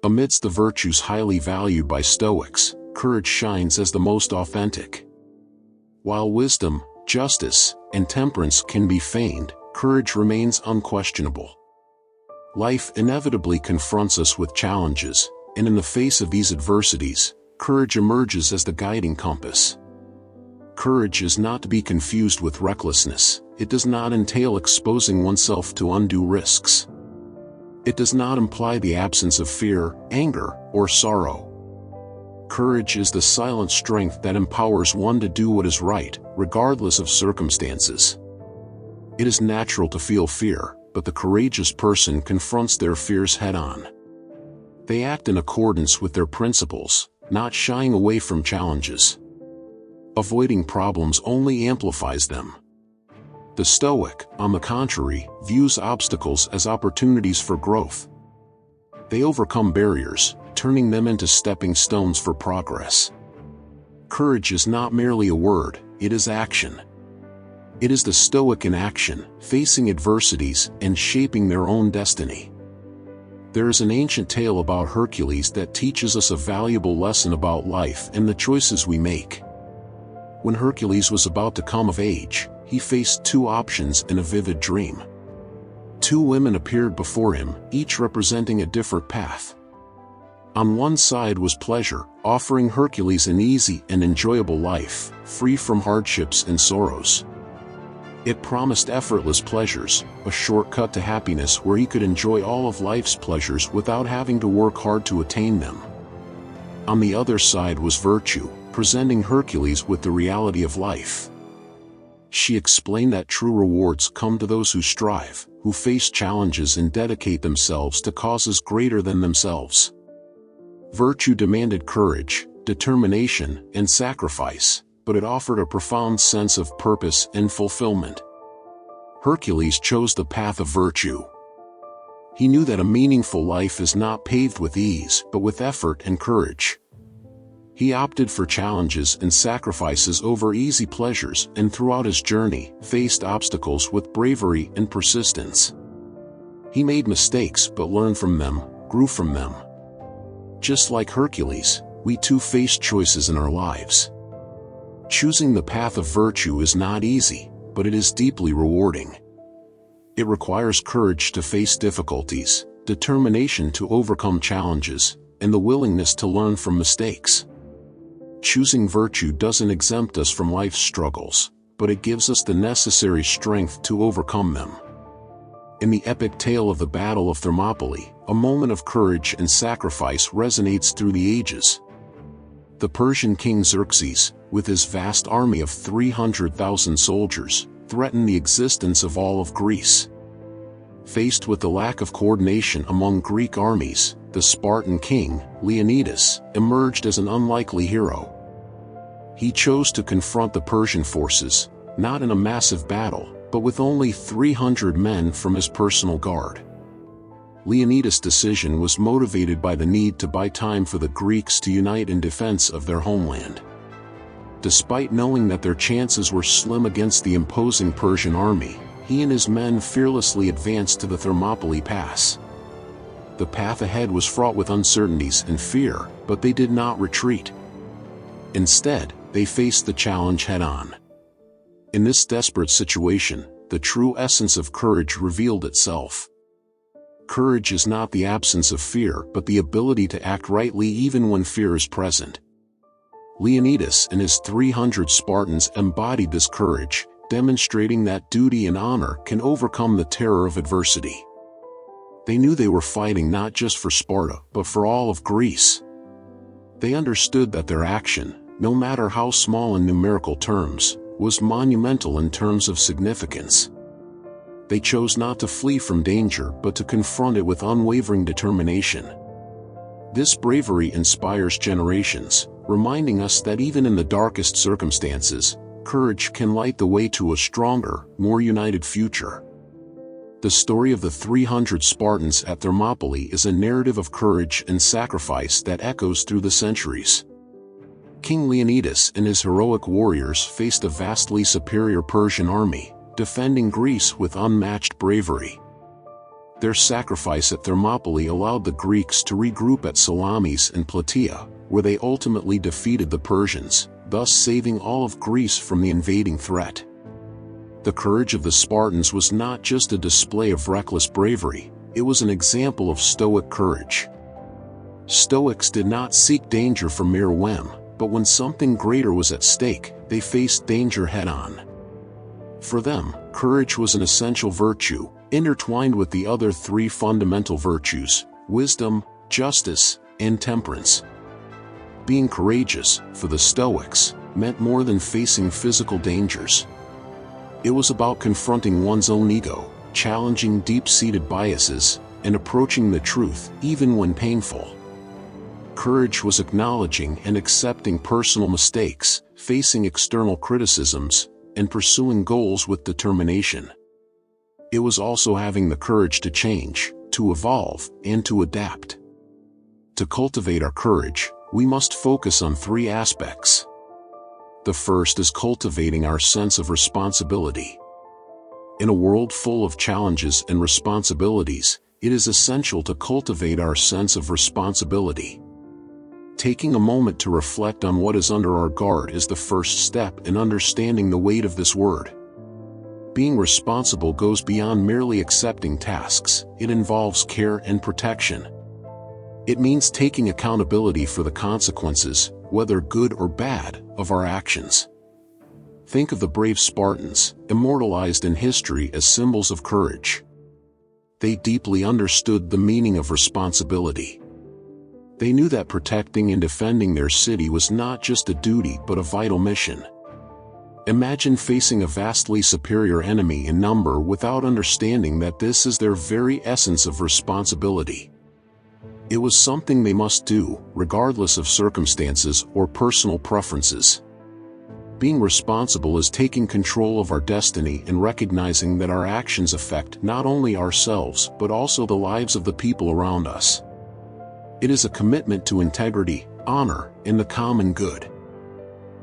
Amidst the virtues highly valued by Stoics, courage shines as the most authentic. While wisdom, justice, and temperance can be feigned, courage remains unquestionable. Life inevitably confronts us with challenges, and in the face of these adversities, courage emerges as the guiding compass. Courage is not to be confused with recklessness. It does not entail exposing oneself to undue risks. It does not imply the absence of fear, anger, or sorrow. Courage is the silent strength that empowers one to do what is right, regardless of circumstances. It is natural to feel fear, but the courageous person confronts their fears head-on. They act in accordance with their principles, not shying away from challenges. Avoiding problems only amplifies them. The Stoic, on the contrary, views obstacles as opportunities for growth. They overcome barriers, turning them into stepping stones for progress. Courage is not merely a word, it is action. It is the Stoic in action, facing adversities and shaping their own destiny. There is an ancient tale about Hercules that teaches us a valuable lesson about life and the choices we make. When Hercules was about to come of age, he faced two options in a vivid dream. Two women appeared before him, each representing a different path. On one side was pleasure, offering Hercules an easy and enjoyable life, free from hardships and sorrows. It promised effortless pleasures, a shortcut to happiness where he could enjoy all of life's pleasures without having to work hard to attain them. On the other side was virtue, presenting Hercules with the reality of life. She explained that true rewards come to those who strive, who face challenges and dedicate themselves to causes greater than themselves. Virtue demanded courage, determination, and sacrifice, but it offered a profound sense of purpose and fulfillment. Hercules chose the path of virtue. He knew that a meaningful life is not paved with ease, but with effort and courage. He opted for challenges and sacrifices over easy pleasures, and throughout his journey, faced obstacles with bravery and persistence. He made mistakes but learned from them, grew from them. Just like Hercules, we too face choices in our lives. Choosing the path of virtue is not easy, but it is deeply rewarding. It requires courage to face difficulties, determination to overcome challenges, and the willingness to learn from mistakes. Choosing virtue doesn't exempt us from life's struggles, but it gives us the necessary strength to overcome them. In the epic tale of the Battle of Thermopylae, a moment of courage and sacrifice resonates through the ages. The Persian king Xerxes, with his vast army of 300,000 soldiers, threatened the existence of all of Greece. Faced with the lack of coordination among Greek armies, the Spartan king, Leonidas, emerged as an unlikely hero. He chose to confront the Persian forces, not in a massive battle, but with only 300 men from his personal guard. Leonidas' decision was motivated by the need to buy time for the Greeks to unite in defense of their homeland. Despite knowing that their chances were slim against the imposing Persian army, he and his men fearlessly advanced to the Thermopylae Pass. The path ahead was fraught with uncertainties and fear, but they did not retreat. Instead, they faced the challenge head-on. In this desperate situation, the true essence of courage revealed itself. Courage is not the absence of fear, but the ability to act rightly even when fear is present. Leonidas and his 300 Spartans embodied this courage, demonstrating that duty and honor can overcome the terror of adversity. They knew they were fighting not just for Sparta, but for all of Greece. They understood that their action, no matter how small in numerical terms, was monumental in terms of significance. They chose not to flee from danger but to confront it with unwavering determination. This bravery inspires generations, reminding us that even in the darkest circumstances, courage can light the way to a stronger, more united future. The story of the 300 Spartans at Thermopylae is a narrative of courage and sacrifice that echoes through the centuries. King Leonidas and his heroic warriors faced a vastly superior Persian army, defending Greece with unmatched bravery. Their sacrifice at Thermopylae allowed the Greeks to regroup at Salamis and Plataea, where they ultimately defeated the Persians, thus saving all of Greece from the invading threat. The courage of the Spartans was not just a display of reckless bravery, it was an example of Stoic courage. Stoics did not seek danger for mere whim, but when something greater was at stake, they faced danger head-on. For them, courage was an essential virtue, intertwined with the other three fundamental virtues: wisdom, justice, and temperance. Being courageous, for the Stoics, meant more than facing physical dangers. It was about confronting one's own ego, challenging deep-seated biases, and approaching the truth, even when painful. Courage was acknowledging and accepting personal mistakes, facing external criticisms, and pursuing goals with determination. It was also having the courage to change, to evolve, and to adapt. To cultivate our courage, we must focus on three aspects. The first is cultivating our sense of responsibility. In a world full of challenges and responsibilities, it is essential to cultivate our sense of responsibility. Taking a moment to reflect on what is under our guard is the first step in understanding the weight of this word. Being responsible goes beyond merely accepting tasks, it involves care and protection. It means taking accountability for the consequences, whether good or bad, of our actions. Think of the brave Spartans, immortalized in history as symbols of courage. They deeply understood the meaning of responsibility. They knew that protecting and defending their city was not just a duty but a vital mission. Imagine facing a vastly superior enemy in number without understanding that this is their very essence of responsibility. It was something they must do, regardless of circumstances or personal preferences. Being responsible is taking control of our destiny and recognizing that our actions affect not only ourselves but also the lives of the people around us. It is a commitment to integrity, honor, and the common good.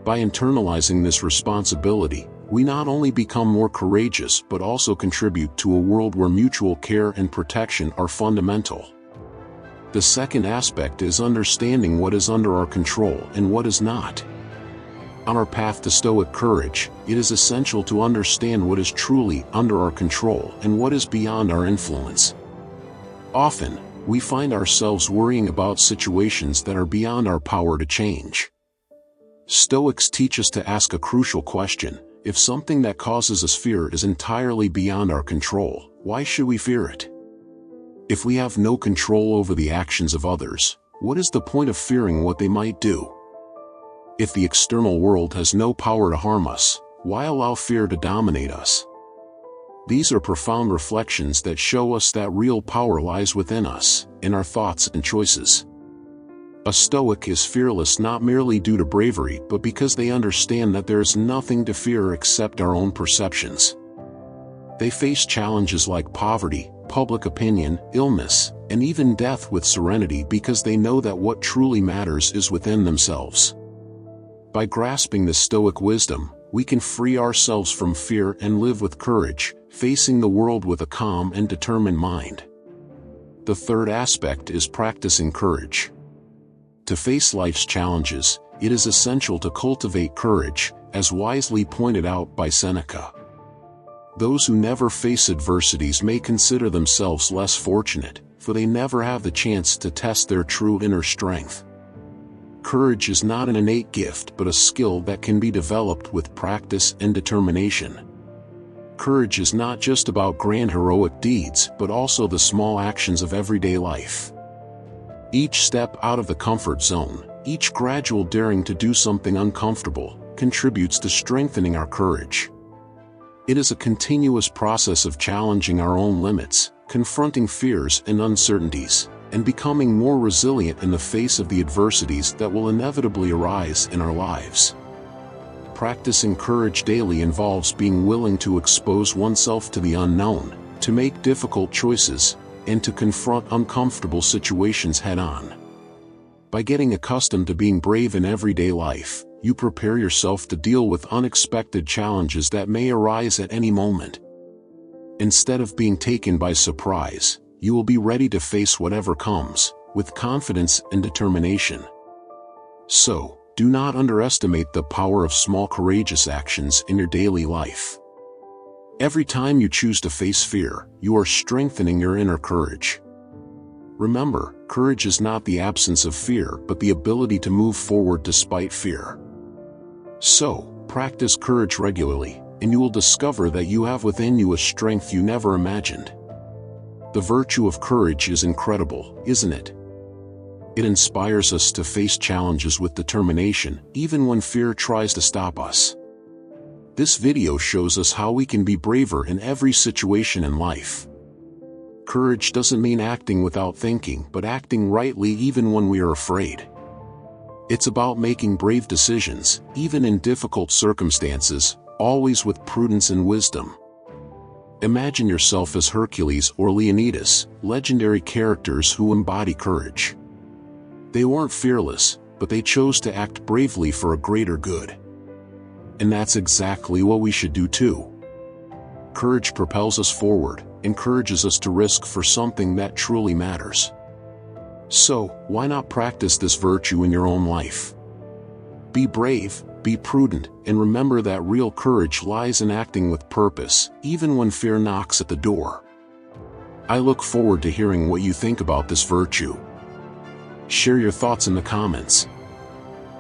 By internalizing this responsibility, we not only become more courageous but also contribute to a world where mutual care and protection are fundamental. The second aspect is understanding what is under our control and what is not. On our path to Stoic courage, it is essential to understand what is truly under our control and what is beyond our influence. Often, we find ourselves worrying about situations that are beyond our power to change. Stoics teach us to ask a crucial question: if something that causes us fear is entirely beyond our control, why should we fear it? If we have no control over the actions of others, what is the point of fearing what they might do? If the external world has no power to harm us, why allow fear to dominate us? These are profound reflections that show us that real power lies within us, in our thoughts and choices. A Stoic is fearless not merely due to bravery but because they understand that there is nothing to fear except our own perceptions. They face challenges like poverty, public opinion, illness, and even death with serenity because they know that what truly matters is within themselves. By grasping this Stoic wisdom, we can free ourselves from fear and live with courage, facing the world with a calm and determined mind. The third aspect is practicing courage. To face life's challenges, it is essential to cultivate courage, as wisely pointed out by Seneca. Those who never face adversities may consider themselves less fortunate, for they never have the chance to test their true inner strength. Courage is not an innate gift but a skill that can be developed with practice and determination. Courage is not just about grand heroic deeds but also the small actions of everyday life. Each step out of the comfort zone, each gradual daring to do something uncomfortable, contributes to strengthening our courage. It is a continuous process of challenging our own limits, confronting fears and uncertainties, and becoming more resilient in the face of the adversities that will inevitably arise in our lives. Practicing courage daily involves being willing to expose oneself to the unknown, to make difficult choices, and to confront uncomfortable situations head-on. By getting accustomed to being brave in everyday life, you prepare yourself to deal with unexpected challenges that may arise at any moment. Instead of being taken by surprise, you will be ready to face whatever comes, with confidence and determination. So, do not underestimate the power of small courageous actions in your daily life. Every time you choose to face fear, you are strengthening your inner courage. Remember, courage is not the absence of fear but the ability to move forward despite fear. So, practice courage regularly, and you will discover that you have within you a strength you never imagined. The virtue of courage is incredible, isn't it? It inspires us to face challenges with determination, even when fear tries to stop us. This video shows us how we can be braver in every situation in life. Courage doesn't mean acting without thinking, but acting rightly even when we are afraid. It's about making brave decisions, even in difficult circumstances, always with prudence and wisdom. Imagine yourself as Hercules or Leonidas, legendary characters who embody courage. They weren't fearless, but they chose to act bravely for a greater good. And that's exactly what we should do too. Courage propels us forward, encourages us to risk for something that truly matters. So, why not practice this virtue in your own life? Be brave, be prudent, and remember that real courage lies in acting with purpose, even when fear knocks at the door. I look forward to hearing what you think about this virtue. Share your thoughts in the comments.